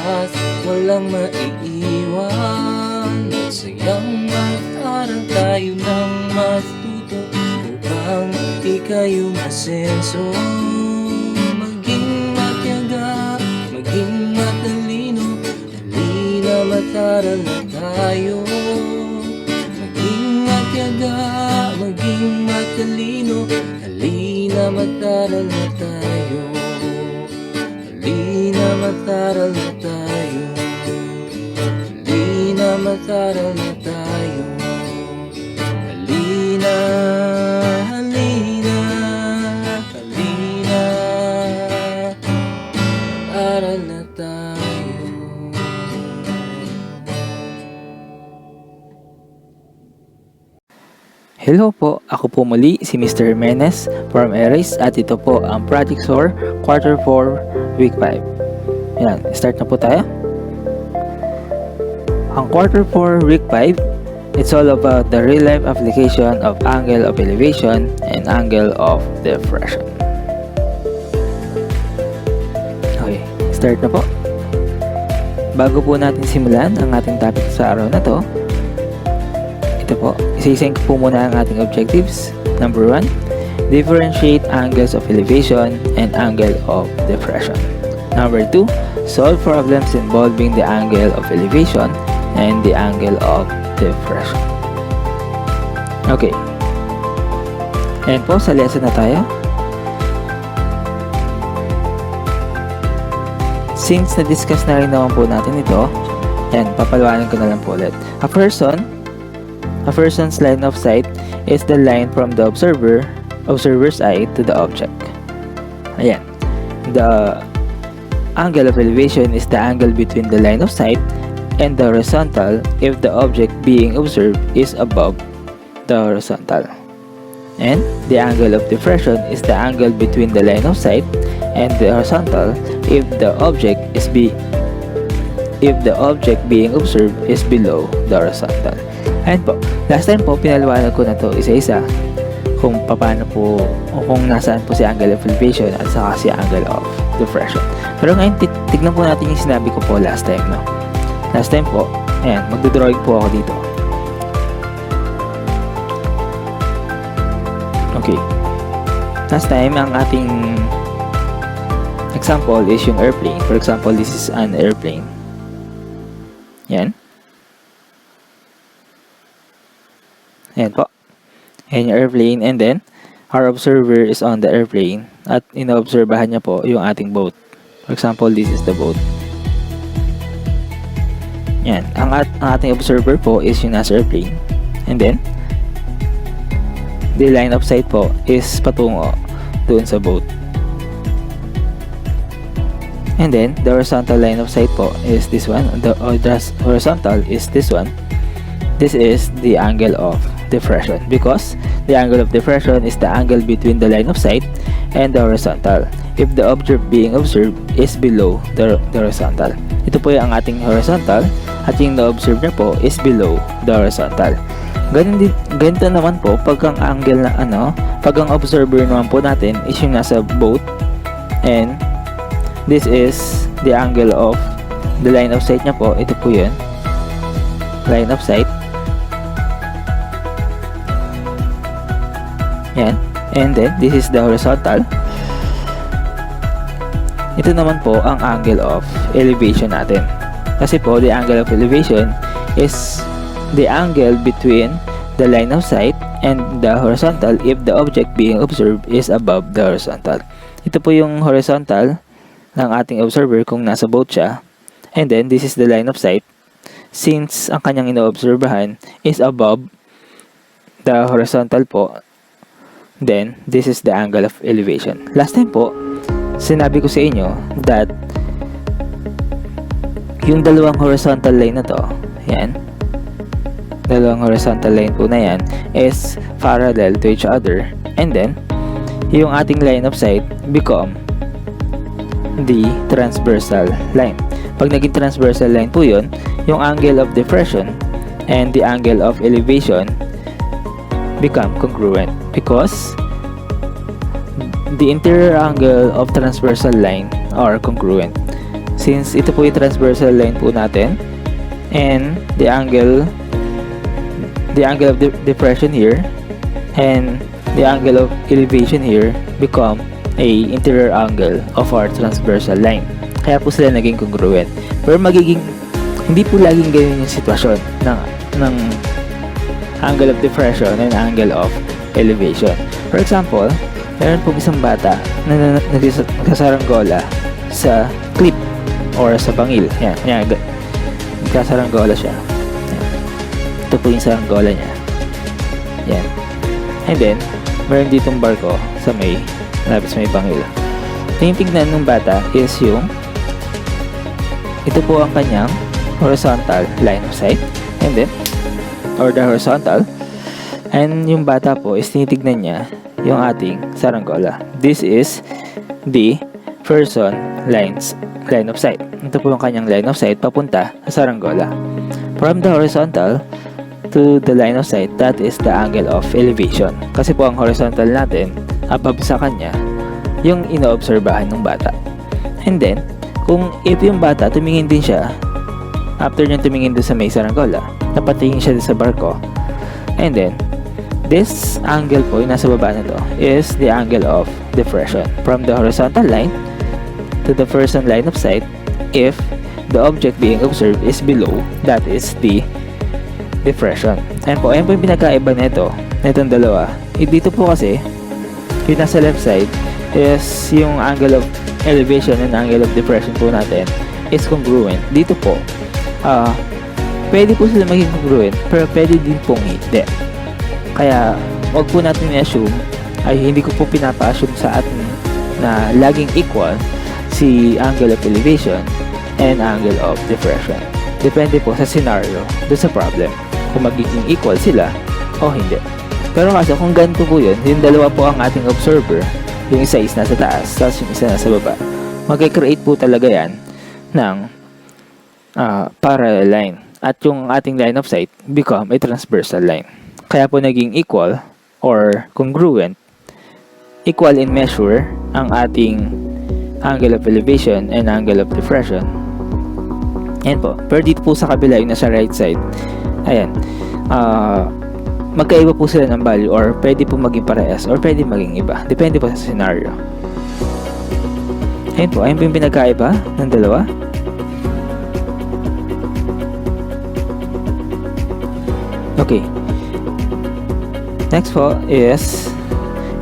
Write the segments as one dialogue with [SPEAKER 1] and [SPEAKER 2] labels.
[SPEAKER 1] at walang maiiwan. Magsayang mag-aral tayo ng matuto upang ika'y umasenso. Maging matyaga, maging matalino, halina mag-aral na tayo. Maging matyaga, maging matalino, halina mag-aral na tayo. Halina mag-aral na tayo. Halina mag-aral na tayo. Halina, halina, halina, mag-aral na tayo.
[SPEAKER 2] Hello po, ako po muli si Mr. Jimenez from Eris at ito po ang Project SOAR Quarter 4 Week 5. Yan, start na po tayo. Ang Quarter 4 Week 5, it's all about the real-life application of angle of elevation and angle of diffraction. Okay, start na po. Bago po natin simulan ang ating topic sa araw na to, ito po, isa-isayin ko po muna ang ating objectives. Number 1, differentiate angles of elevation and angle of diffraction. Number 2, solve problems involving the angle of elevation and the angle of diffraction. Okay. Ayan po, sa lesson na tayo. Since na-discuss na rin naman po natin ito, yan, papalawanan ko na lang po ulit. A person's line of sight is the line from the observer's eye to the object. Ayan. The angle of elevation is the angle between the line of sight and the horizontal if the object being observed is above the horizontal. And the angle of diffraction is the angle between the line of sight and the horizontal if the object being observed is below the horizontal. Ayan po, last time po pinaliwanag ko na to isa-isa kung paano po o kung nasaan po si angle of elevation at saka si angle of diffraction. Pero ngayon tignan po natin yung sinabi ko po last time, no? Last time po, ayan, magdodrawing po ako dito. Okay. Last time, ang ating example is yung airplane. For example, this is an airplane. Yan. Ayan po. Ayan yung airplane. And then, our observer is on the airplane. At inoobserbahan niya po yung ating boat. For example, this is the boat. Yan. Ang ating observer po is yung nasa airplane. And then, the line of sight po is patungo doon sa boat. And then, the horizontal line of sight po is this one. The horizontal is this one. This is the angle of diffraction because the angle of diffraction is the angle between the line of sight and the horizontal if the object being observed is below the horizontal. Ito po yung ating horizontal at yung na-observe niya po is below the horizontal. Ganito naman po pag ang angle na pag ang observer naman po natin is yung nasa boat and this is the angle of the line of sight niya po. Ito po yun, line of sight. Yan. And then this is the horizontal. Ito naman po ang angle of elevation natin. Kasi po the angle of elevation is the angle between the line of sight and the horizontal if the object being observed is above the horizontal. Ito po yung horizontal ng ating observer kung nasa boat siya. And then this is the line of sight since ang kanyang inoobserbahan is above the horizontal po. Then this is the angle of elevation. Last time po sinabi ko sa inyo that yung dalawang horizontal line na to, yan, dalawang horizontal line po na yan is parallel to each other, and then yung ating line of sight become the transversal line. Pag naging transversal line po yun, yung angle of diffraction and the angle of elevation become congruent because the interior angle of transversal line are congruent. since ito po yung transversal line po natin, and the angle of depression here and the angle of elevation here become a interior angle of our transversal line. Kaya po sila naging congruent. Pero hindi po laging ganyan yung sitwasyon ng angle of depression and angle of elevation. For example, meron pong isang bata na nagkasaranggola sa clip or sa bangil. Yan, nagkasaranggola siya. Yan. Ito po yung saranggola niya. Yan. And then, meron ditong barko sa malapit sa may bangil. Tingnan ng bata is ito po ang kanyang horizontal line of sight, and then, or the horizontal, and yung bata po is tinitignan niya yung ating saranggola. This is the person line of sight. Ito po yung kanyang line of sight papunta sa saranggola. From the horizontal to the line of sight, that is the angle of elevation. Kasi po ang horizontal natin, above sa kanya, yung inoobserbahan ng bata. And then, kung if yung bata, tumingin din siya, after niya tumingin doon sa may saranggola, napatingin siya sa barko. And then, this angle po, yung nasa baba na to, is the angle of depression. From the horizontal line to the person line of sight, if the object being observed is below, that is the depression. Ayan po yung pinagkaiba nito, netong dalawa. Dito po kasi, yung nasa left side, is yung angle of elevation and angle of depression po natin is congruent. Dito po, pwede po sila maging congruent, pero pwede din pong hindi. Kaya, wag po natin i-assume, hindi ko po pinapa-assume sa atin na laging equal si angle of elevation and angle of depression. Depende po sa scenario, doon sa problem, kung magiging equal sila o hindi. Pero kasi kung ganito po yun, yung dalawa po ang ating observer, yung isa is nasa taas, tapos yung isa nasa baba, mag-create po talaga yan ng parallel line. At yung ating line of sight become a transversal line. Kaya po naging equal or congruent, equal in measure ang ating angle of elevation and angle of depression. Ayan po. Pero dito po sa kabila, yung nasa right side, ayan, magkaiba po sila ng value, or pwede po maging parehas or pwede maging iba. Depende po sa scenario. Ayan po. Ayan po yung pinagkaiba ng dalawa. Okay. Next po is,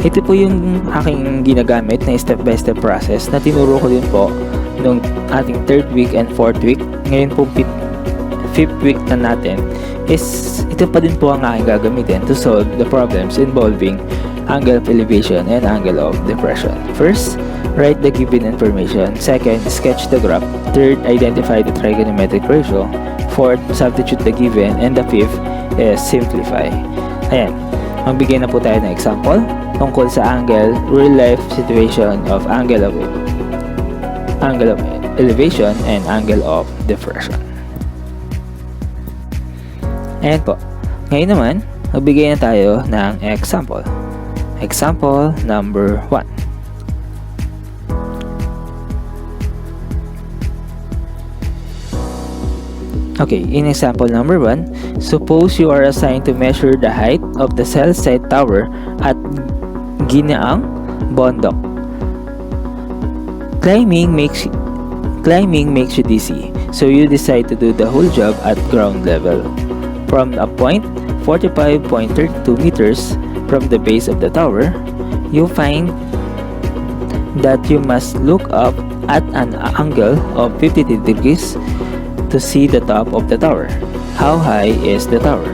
[SPEAKER 2] ito po yung aking ginagamit na step-by-step process na tinuro ko din po nung ating 3rd week and 4th week. Ngayon po 5th week na natin is ito pa din po ang aking gagamitin to solve the problems involving angle of elevation and angle of depression. First, write the given information. Second, sketch the graph. Third, identify the trigonometric ratio. Fourth, substitute the given. And the fifth is simplify. Ayan, magbigay na po tayo ng example tungkol sa real life situation of angle of elevation and angle of depression. Ayan po. Ngayon naman, magbigay na tayo ng example. Example number 1. Okay, in example number 1, suppose you are assigned to measure the height of the cell site tower at Ginaang Bondok. Climbing makes you dizzy, so you decide to do the whole job at ground level. From a point 45.32 meters from the base of the tower, you find that you must look up at an angle of 52 degrees to see the top of the tower. How high is the tower?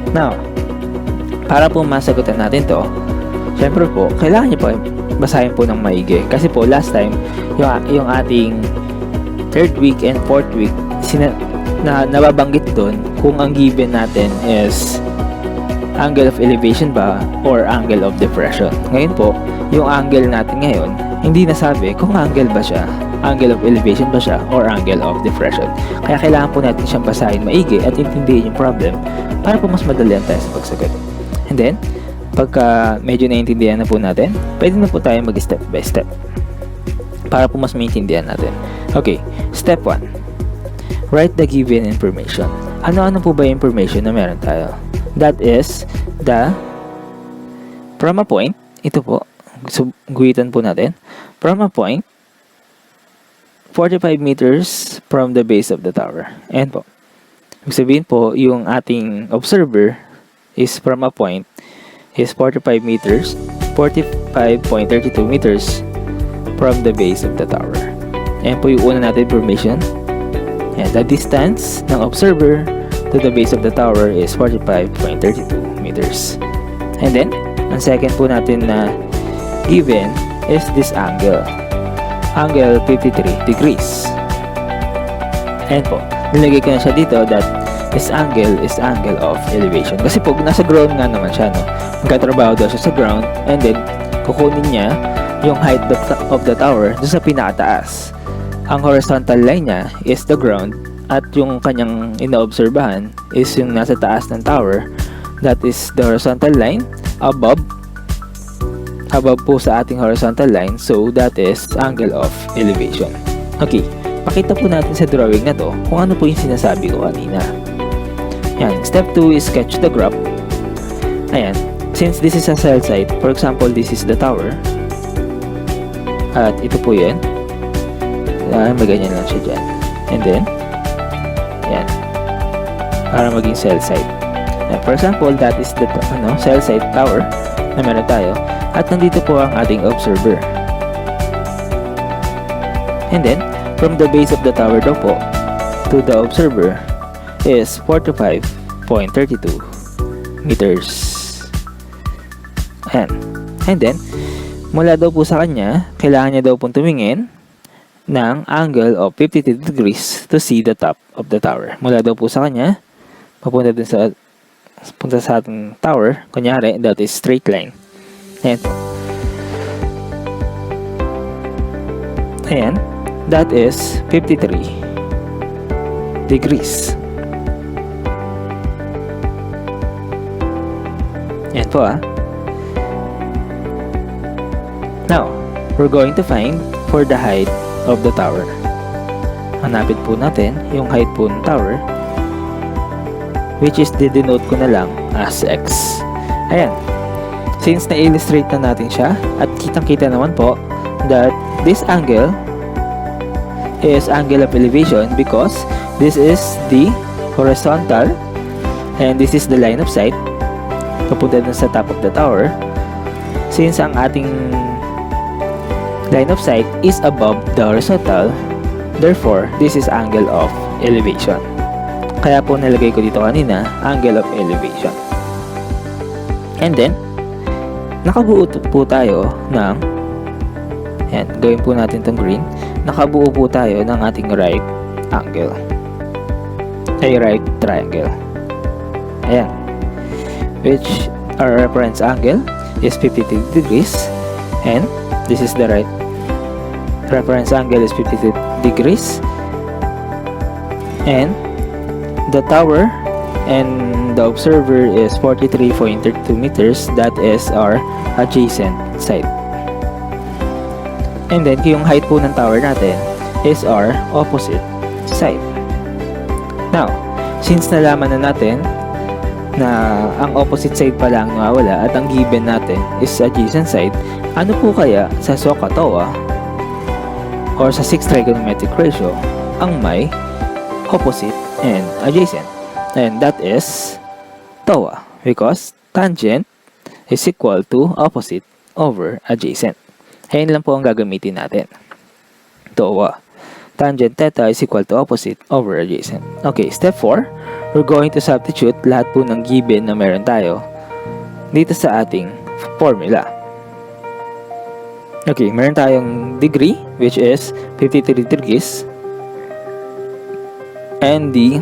[SPEAKER 2] Now, para po masagutan natin to, syempre po, kailangan nyo po basahin po ng maigi. Kasi po, last time, yung ating 3rd week and 4th week, nababanggit doon kung ang given natin is angle of elevation ba or angle of depression. Ngayon po, yung angle natin ngayon, hindi nasabi kung angle ba siya, angle of elevation ba siya, or angle of depression. Kaya kailangan po natin siyang basahin maigi at intindihin yung problem para po mas madalian tayo sa pagsagot. And then, pagka medyo naiintindihan na po natin, pwede na po tayo mag-step by step para po mas maintindihan natin. Okay, Step 1. Write the given information. Ano-ano po ba yung information na meron tayo? That is from a point, ito po, guhitan po natin, from a point 45 meters from the base of the tower. Ayan po. Ibig sabihin po, yung ating observer is from a point is 45 meters, 45.32 meters from the base of the tower. Ayan po yung una natin information. And the distance ng observer to the base of the tower is 45.32 meters. And then, ang second po natin na given is this angle. Angle 53 degrees. Ayan po. Nilagay ko na siya dito that this angle is angle of elevation. Kasi po, nasa ground nga naman siya, no? Magkatrabaho daw siya sa ground and then, kukunin niya yung height of the tower doon sa pinakataas. Ang horizontal line niya is the ground at yung kanyang inaobserbahan is yung nasa taas ng tower. That is the horizontal line above po sa ating horizontal line, so that is angle of elevation. Okay, pakita po natin sa drawing na to kung ano po yung sinasabi ko kanina. Yan, step 2 is sketch the graph. Ayan, since this is a cell site, for example, this is the tower at ito po yan. May ganyan lang siya dyan, and then yan, para maging cell site. And for example, that is the cell site tower na meron tayo. At nandito po ang ating observer. And then, from the base of the tower daw po to the observer is 45.32 meters. Ayan. And then, mula daw po sa kanya, kailangan niya daw pong tumingin ng angle of 52 degrees to see the top of the tower. Mula daw po sa kanya, papunta dun sa ating tower, kunyari, that is straight line. Ayan po. Ayan. That is 53 degrees. Ayan po Now, we're going to find for the height of the tower. Hanapin po natin yung height po ng tower, which is denote ko na lang as x. Ayan. Since na-illustrate na natin siya at kitang-kita naman po that this angle is angle of elevation because this is the horizontal and this is the line of sight papunta dun sa top of the tower. Since ang ating line of sight is above the horizontal, therefore this is angle of elevation. Kaya po nilagay ko dito kanina angle of elevation. And then nakabuo po tayo ng, ayan, gawin po natin itong green. Nakabuo po tayo ng ating right angle. Right triangle. Ayan. Which our reference angle is 52 degrees. And this is the right reference angle is 52 degrees. And the tower and the observer is 43.32 meters. That is our adjacent side. And then yung height po ng tower natin is our opposite side. Now, since nalaman na natin na ang opposite side pa lang nawawala at ang given natin is adjacent side, ano po kaya sa SOHCAHTOA or sa 6 trigonometric ratio ang may opposite and adjacent? And that is TOA, because tangent is equal to opposite over adjacent. Ayan lang po ang gagamitin natin. TOA. Tangent theta is equal to opposite over adjacent. Okay, step 4. We're going to substitute lahat po ng given na meron tayo dito sa ating formula. Okay, meron tayong degree, which is 53 degrees. And the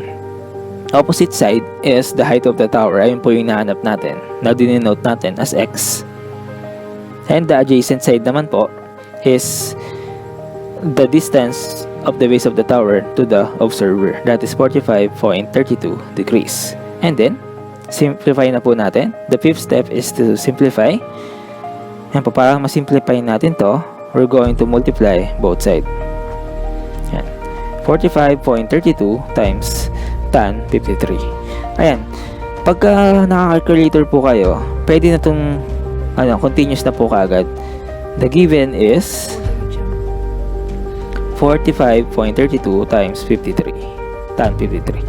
[SPEAKER 2] opposite side is the height of the tower. Ayun po yung nahanap natin, na dinenote natin as x. And the adjacent side naman po is the distance of the base of the tower to the observer. That is 45.32 degrees. And then, simplify na po natin. The fifth step is to simplify. Yan po, para masimplify natin to, we're going to multiply both sides. Yan. 45.32 times tan 53. Ayan. Pagka naka-calculator po kayo, pwede na itong continuous na po kaagad. The given is 45.32 times 53. Tan 53.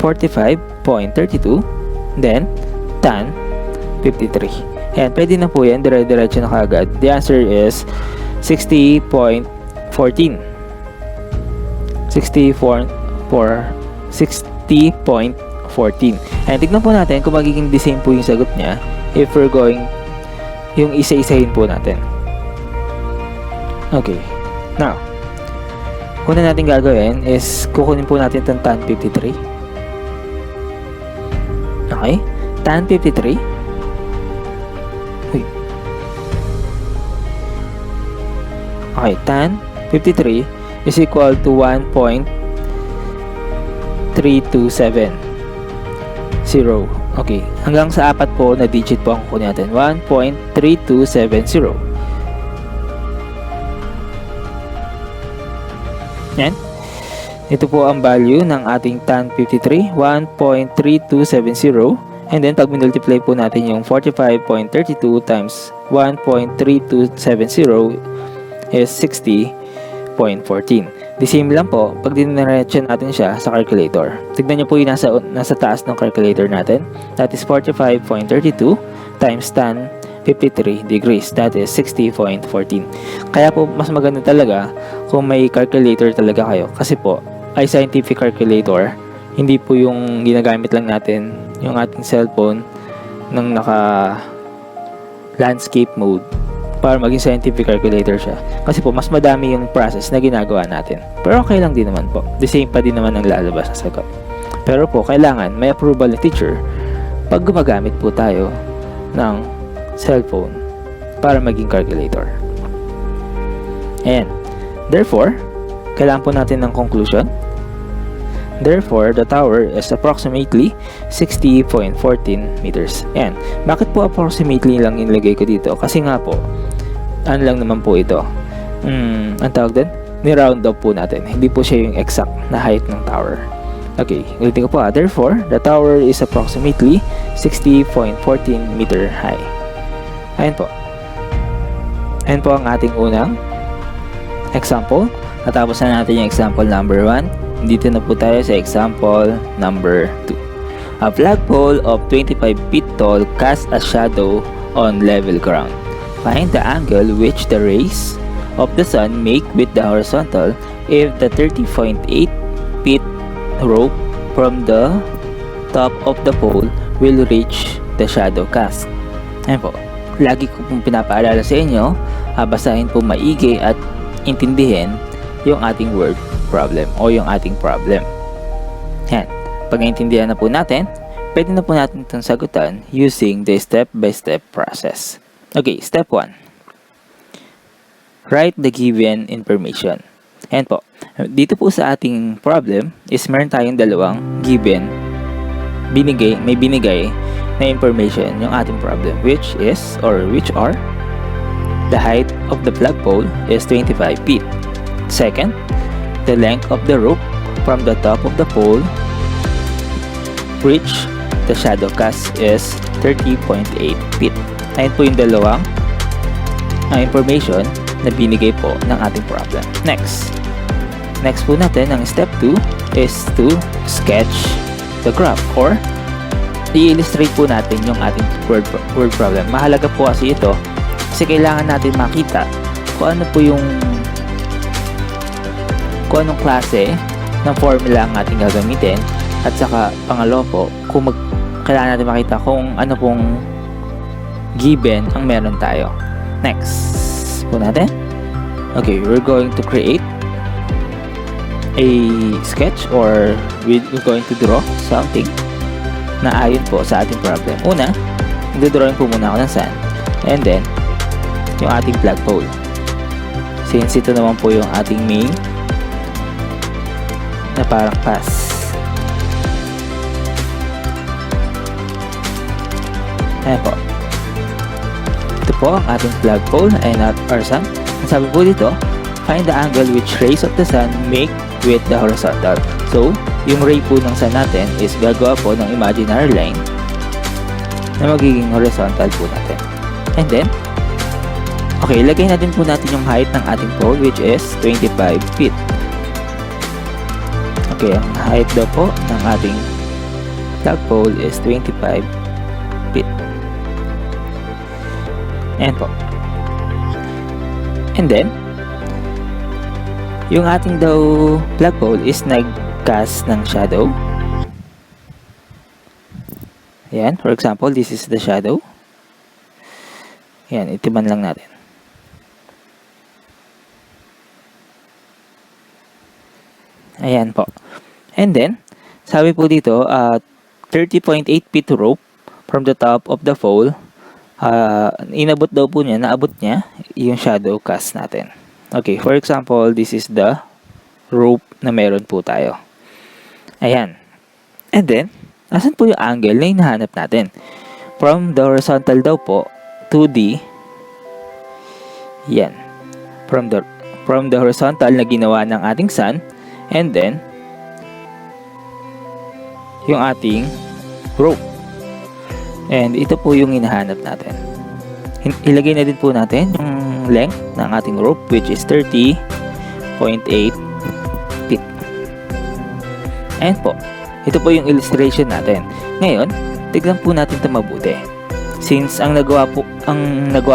[SPEAKER 2] 45.32 then tan 53. Ayan, pwede na po yan. Dire-diretso na kaagad. The answer is 60.14. 60.14. Ayan, tignan po natin kung magiging the same po yung sagot niya if we're going yung isa-isahin po natin. Okay. Now, una natin gagawin is kukunin po natin itong tan 53. Okay. Tan 53. Okay, tan 53 is equal to 1.3270. Okay, hanggang sa apat po na digit po ang kukunin natin. 1.3270. Yan. Ito po ang value ng ating tan 53, 1.3270. And then, pag minultiply po natin yung 45.32 times 1.3270 is 60.14. The same lang po, pag diniretso natin siya sa calculator. Tignan nyo po yung nasa taas ng calculator natin. That is 45.32 times tan 53 degrees. That is 60.14. Kaya po, mas maganda talaga kung may calculator talaga kayo. Kasi po, ay scientific calculator, hindi po yung ginagamit lang natin yung ating cellphone ng naka landscape mode para maging scientific calculator siya. Kasi po, mas madami yung process na ginagawa natin. Pero okay lang din naman po. The same pa din naman ang lalabas sa sagot. Pero po, kailangan may approval ng teacher pag gumagamit po tayo ng cellphone para maging calculator. And, therefore, kailangan po natin ng conclusion. Therefore, the tower is approximately 60.14 meters. And, bakit po approximately lang inilagay ko dito? Kasi nga po, ano lang naman po ito? Ang tawag din? Ni-round up po natin. Hindi po siya yung exact na height ng tower. Okay, ulitin ko po. Therefore, the tower is approximately 60.14 meter high. Ayan po. Ayan po ang ating unang example. Natapos na natin yung example number 1. Dito na po tayo sa example number 2. A flagpole of 25 feet tall casts a shadow on level ground. Find the angle which the rays of the sun make with the horizontal if the 30.8 feet rope from the top of the pole will reach the shadow cast. Ayan po. Lagi ko pong pinapaalala sa inyo, basahin po maigi at intindihin yung ating word problem o yung ating problem. Yan. Pag naintindihan na po natin, pwede na po natin itong sagutan using the step-by-step process. Okay, step 1. Write the given information. Yan po. Dito po sa ating problem is meron tayong dalawang given, may binigay na information yung ating problem, which are the height of the flagpole is 25 feet. Second, the length of the rope from the top of the pole reach the shadow cast is 30.8 feet. Ayan po yung dalawang information na binigay po ng ating problem. Next po natin, ang step 2 is to sketch the graph or i-illustrate po natin yung ating word problem. Mahalaga po kasi ito kasi kailangan natin makita kung ano po yung kung anong klase ng formula ang ating gagamitin at saka pangalawa po kailangan natin makita kung ano pong given ang meron tayo. Next po natin. Okay, we're going to create a sketch or we're going to draw something na ayon po sa ating problem. Una, magdodrawing po muna ako ng sun and then yung ating flagpole. Since ito naman po yung ating main na parang pass. Ayan po. Ito po ang ating flagpole ay not our sun. Ang sabi po dito, find the angle which rays of the sun make with the horizontal. So, yung ray po ng sun natin is gagawa po ng imaginary line na magiging horizontal po natin. And then, okay, ilagay natin po natin yung height ng ating pole which is 25 feet. Okay, ang height daw po ng ating flagpole is 25 feet. Ayan po. And then, yung ating daw flagpole is nag-cast ng shadow. Ayan, for example, this is the shadow. Ayan, itiban lang natin. Ayan po. And then, sabi po dito, 30.8 feet rope from the top of the pole. Inabot daw po niya, naabot niya yung shadow cast natin. Okay, for example, this is the rope na meron po tayo. Ayan. And then, nasan po yung angle na hinahanap natin? From the horizontal daw po to the, yan, from the horizontal na ginawa ng ating sun, and then, yung ating rope. And ito po yung hinahanap natin. Ilagay na din po natin yung length ng ating rope which is 30.8 feet. Ayan po. Ito po yung illustration natin. Ngayon, tignan po natin ito mabuti. Since ang nagawa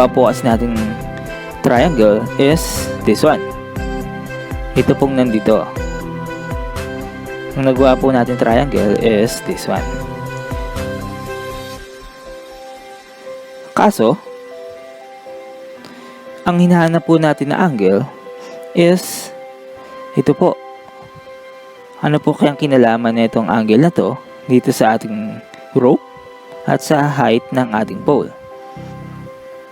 [SPEAKER 2] po kasi natin triangle is this one. Ito pong nandito. Ang nagawa po natin triangle is this one. Kaso, ang hinahanap po natin na angle is ito po. Ano po kayang kinalaman na itong angle na to dito sa ating rope at sa height ng ating pole?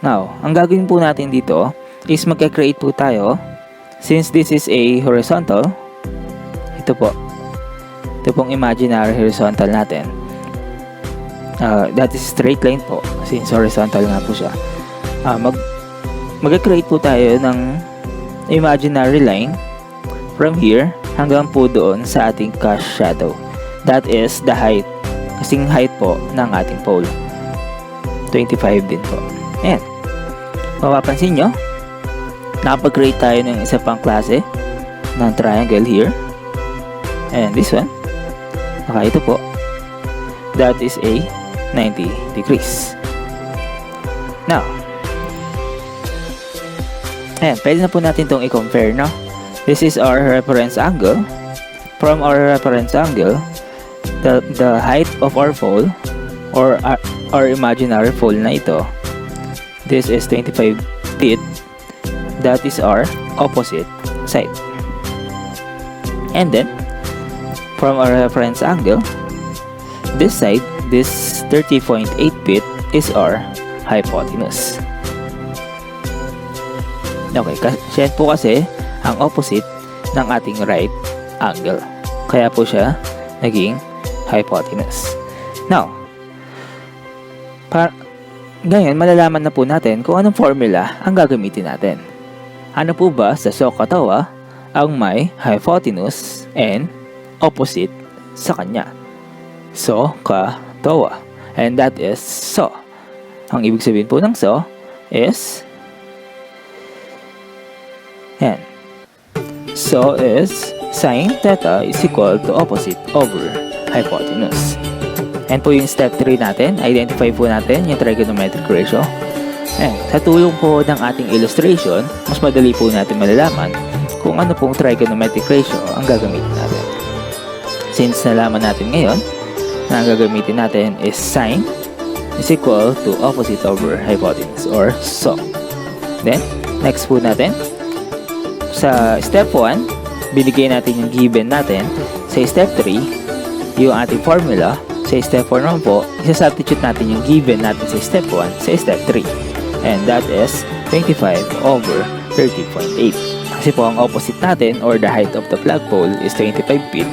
[SPEAKER 2] Now, ang gagawin po natin dito is magka-create po tayo. Since this is a horizontal, ito po. Ito pong imaginary horizontal natin. That is straight line po since horizontal nga po siya. Mag-create po tayo ng imaginary line from here hanggang po doon sa ating cast shadow. That is the height. Kasing height po ng ating pole. 25 din po. Ayan. Mapapansin nyo, nakapag-create tayo ng isa pang klase ng triangle here. And this one. Ito po. That is a 90 degrees. Now, ayan, pwede na po natin itong i-compare, no? This is our reference angle. From our reference angle, the height of our pole or our imaginary pole na ito, this is 25 feet. That is our opposite side. And then, from our reference angle, this side, this 30.8 feet is our hypotenuse. Okay, siya po kasi ang opposite ng ating right angle. Kaya po siya naging hypotenuse. Now, ngayon malalaman na po natin kung anong formula ang gagamitin natin. Ano po ba sa SOHCAHTOA ang may hypotenuse and opposite sa kanya? SOHCAHTOA. And that is SO. Ang ibig sabihin po ng SO is yan. So is sine theta is equal to opposite over hypotenuse. And po yung step 3 natin, identify po natin yung trigonometric ratio. And sa tulong po ng ating illustration, mas madali po natin malalaman kung ano pong trigonometric ratio ang gagamitin natin. Since nalaman natin ngayon na ang gagamitin natin is sine is equal to opposite over hypotenuse or SO. Then, next po natin, sa step 1, binigay natin yung given natin. Sa step 3, yung ating formula. Sa step 4 naman po, isa-substitute natin yung given natin sa step 1 sa step 3. And that is 25 over 30.8. Kasi po ang opposite natin or the height of the flagpole is 25 feet.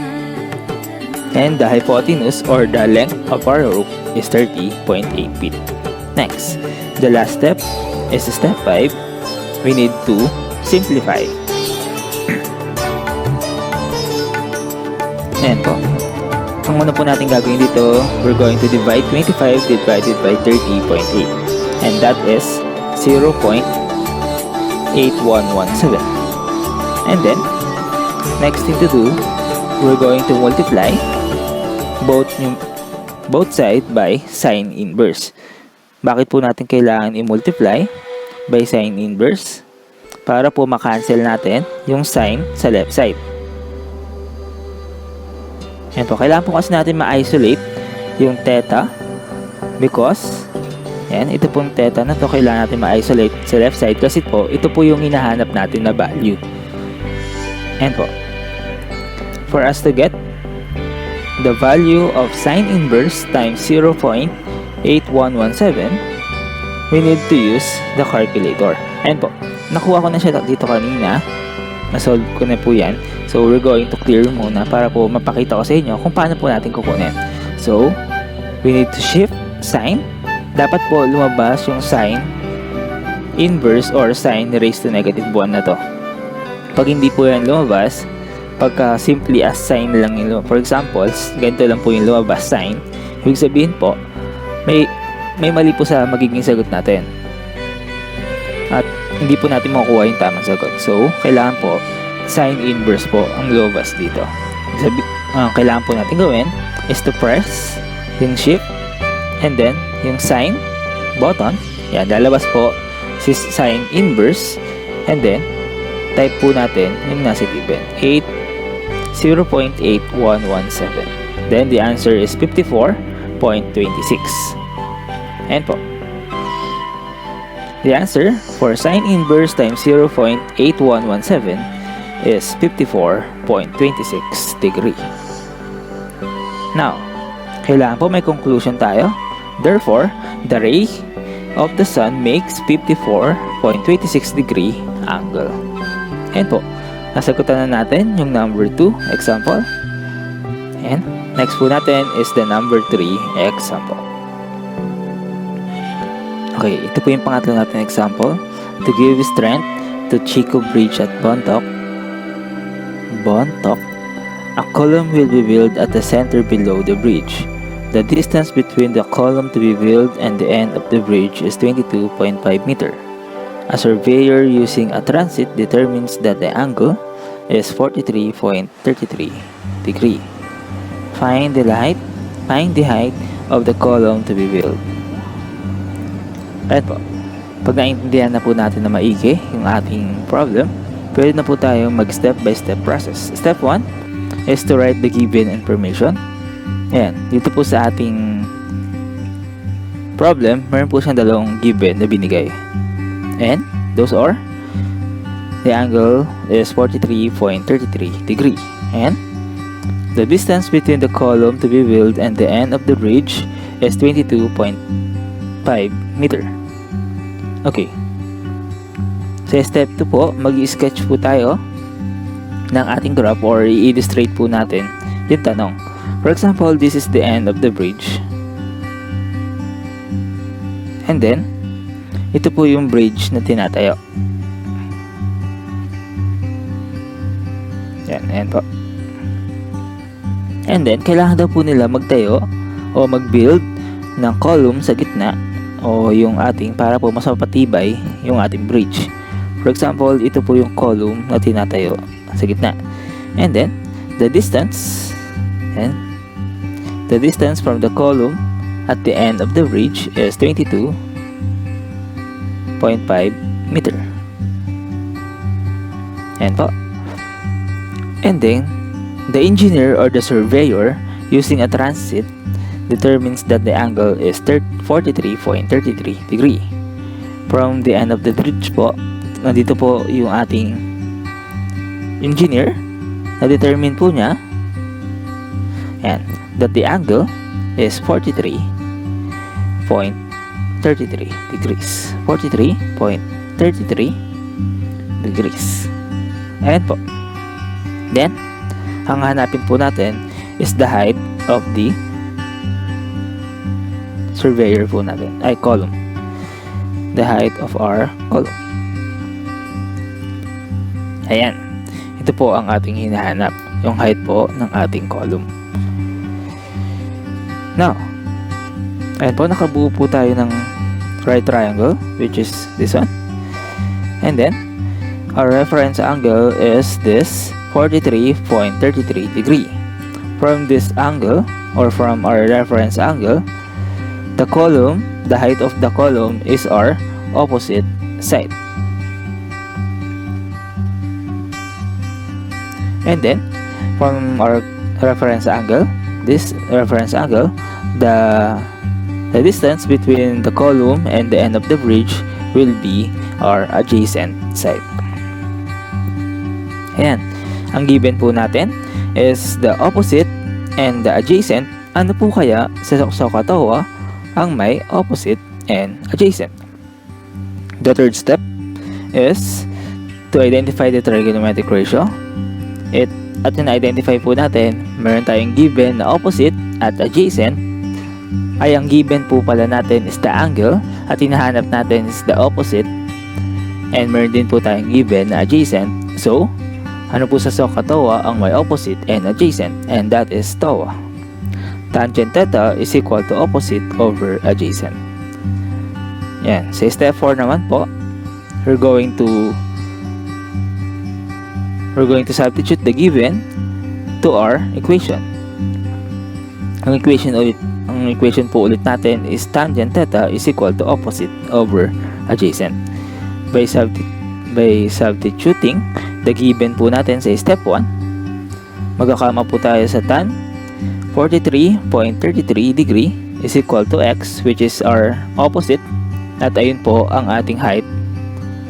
[SPEAKER 2] And the hypotenuse or the length of our rope is 30.8 feet. Next, the last step is step 5. We need to simplify. Ayan po. Ang una po natin gagawin dito, we're going to divide 25 divided by 30.8. And that is 0.8117. And then, next thing to do, we're going to multiply both side by sine inverse. Bakit po natin kailangan i-multiply by sine inverse? Para po makancel natin yung sine sa left side. Ayan po, kailangan po kasi natin ma-isolate yung theta because ito pong theta na to kailangan natin ma-isolate sa left side kasi po ito po yung hinahanap natin na value. Ayan po. For us to get the value of sine inverse times 0.8117, we need to use the calculator. Ayan po. Nakuha ko na siya dito kanina. Na-solve ko na po yan. So, we're going to clear muna para po mapakita ko sa inyo kung paano po natin kukunin. So, we need to shift sine. Dapat po lumabas yung sine inverse or sine raised to negative 1 na to. Pag hindi po yan lumabas, pagka simply as sine lang yung lumabas. For example, ganito lang po yung lumabas sine. Ibig sabihin po, may mali po sa magiging sagot natin. At hindi po natin makukuha yung tamang sagot. So, kailangan po sine inverse po ang lumabas dito. Kailangan po natin gawin is to press yung shift and then yung sine button. Yan, lalabas po si sine inverse and then type po natin yung nasa given 0.8117. Then the answer is 54.26. Ayan po. The answer for sine inverse times 0.8117 is 54.26 degree. Now, kailangan po may conclusion tayo. Therefore, the ray of the sun makes 54.26 degree angle. Ayan po. Nasagutan na natin yung number 2 example. And next po natin is the number 3 example. Okay, ito po yung pangatlo natin example. To give strength to Chico Bridge at Bontoc, a column will be built at the center below the bridge. The distance between the column to be built and the end of the bridge is 22.5 meter. A surveyor using a transit determines that the angle is 43.33 degree. Find the height of the column to be built. Right po. Pag naintindihan na po natin na maigi yung ating problem, pwede na po tayo mag-step by step process. Step 1 is to write the given information. Ayan, dito po sa ating problem, meron po siyang dalawang given na binigay. And those are, the angle is 43.33 degree. And the distance between the column to be built and the end of the bridge is 22.5 meter. Okay. Sa step 2 po, mag-sketch po tayo ng ating graph or i-illustrate po natin yung tanong. For example, this is the end of the bridge. And then, ito po yung bridge na tinatayo. Yan po. And then, kailangan daw po nila magtayo o mag-build ng column sa gitna o yung ating para po mas mapatibay yung ating bridge. For example, ito po yung column na tinatayo sa gitna. And then, the distance from the column at the end of the bridge is 22.5 meter. Ayan po. And then, the engineer or the surveyor using a transit determines that the angle is 43.33 degree. From the end of the bridge po, nandito po yung ating engineer na determine po niya and that the angle is 43.33 degrees. 43.33 degrees. Ayan po. Then, ang hanapin po natin is the height of the surveyor po natin, ay column. The height of our column. Ayan. Ito po ang ating hinahanap, yung height po ng ating column. Now, ayan po, nakabuo po tayo ng right triangle, which is this one. And then, our reference angle is this 43.33 degree. From this angle, or from our reference angle, the height of the column is our opposite side. And then, from our reference angle, this reference angle, the distance between the column and the end of the bridge will be our adjacent side. Ayan. Ang given po natin is the opposite and the adjacent. Ano po kaya sa SOHCAHTOA ang may opposite and adjacent? The third step is to identify the trigonometric ratio. At na-identify po natin, meron tayong given na opposite at adjacent. Ay ang given po pala natin is the angle at hinahanap natin is the opposite. And meron din po tayong given na adjacent. So, ano po sa SOHCAHTOA ang may opposite and adjacent? And that is TOA. Tangent theta is equal to opposite over adjacent. Yan. Sa step 4 naman po, we're going to substitute the given to our equation. Ang equation po ulit natin is tangent theta is equal to opposite over adjacent. By substituting the given po natin sa step 1, magkakama po tayo sa tan 43.33 degree is equal to x, which is our opposite, at ayun po ang ating height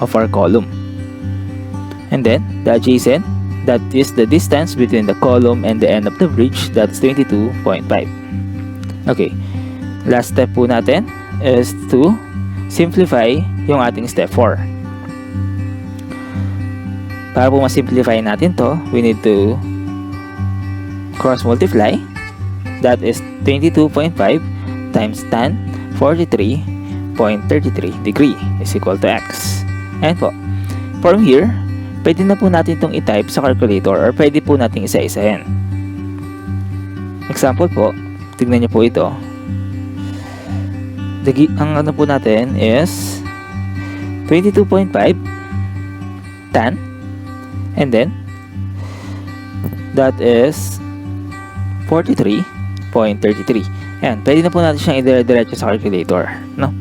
[SPEAKER 2] of our column. And then, the adjacent, that is the distance between the column and the end of the bridge, that's 22.5. Okay, last step po natin is to simplify yung ating step 4. Para po ma-simplify natin to, we need to cross multiply. That is 22.5 times tan 43.33 degree is equal to x. And po, from here, pwede na po natin itong i-type sa calculator or pwede po natin isa-isahin. Example po, tignan niyo po ito. Ang ano po natin is 22.5 tan, and then that is 43.33. Ayan, pwede na po natin siyang i-diretso sa calculator, no?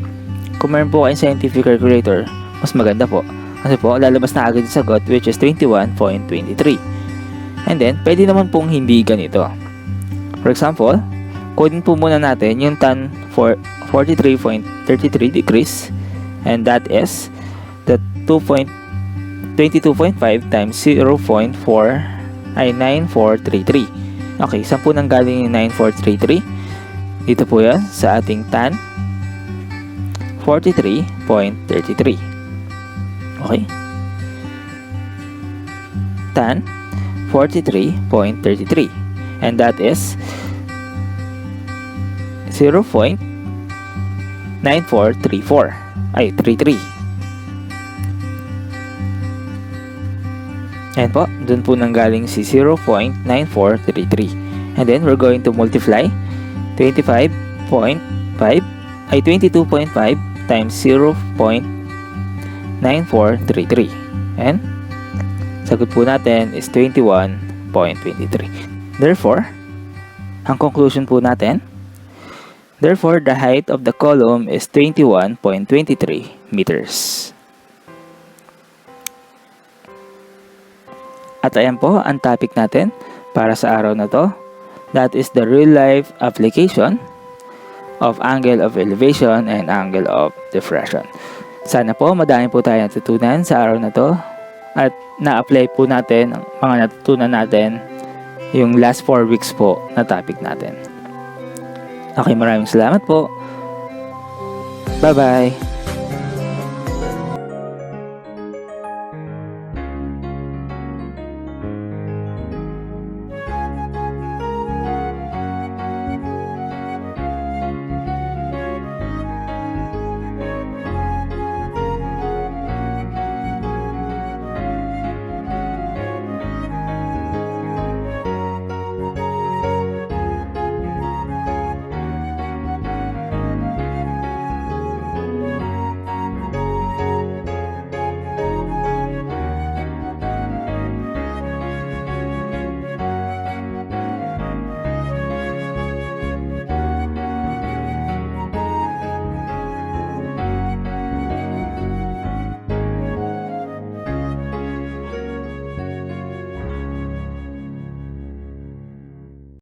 [SPEAKER 2] Kung meron po kayong scientific calculator, mas maganda po. Kasi po, lalabas na agad yung sagot, which is 21.23. And then, pwede naman pong hindi ganito. For example, kunin po muna natin yung tan 43.33 degrees, and that is the 22.5 times 9433. Okay, saan po nanggaling yung 9433? Dito po yan sa ating tan 43.33. Okay? Tan 43.33. And that is 0.9434. Ay, 33. Ayan po, dun po nanggaling si 0.9433. And then, we're going to multiply 22.5 times 0.9433. And, sagot po natin is 21.23. Therefore, ang conclusion po natin, therefore, the height of the column is 21.23 meters. At ayan po ang topic natin para sa araw na to. That is the real-life application of angle of elevation and angle of diffraction. Sana po madami po tayo natutunan sa araw na to at na-apply po natin ang mga natutunan natin yung last 4 weeks po na topic natin. Okay, maraming salamat po. Bye-bye!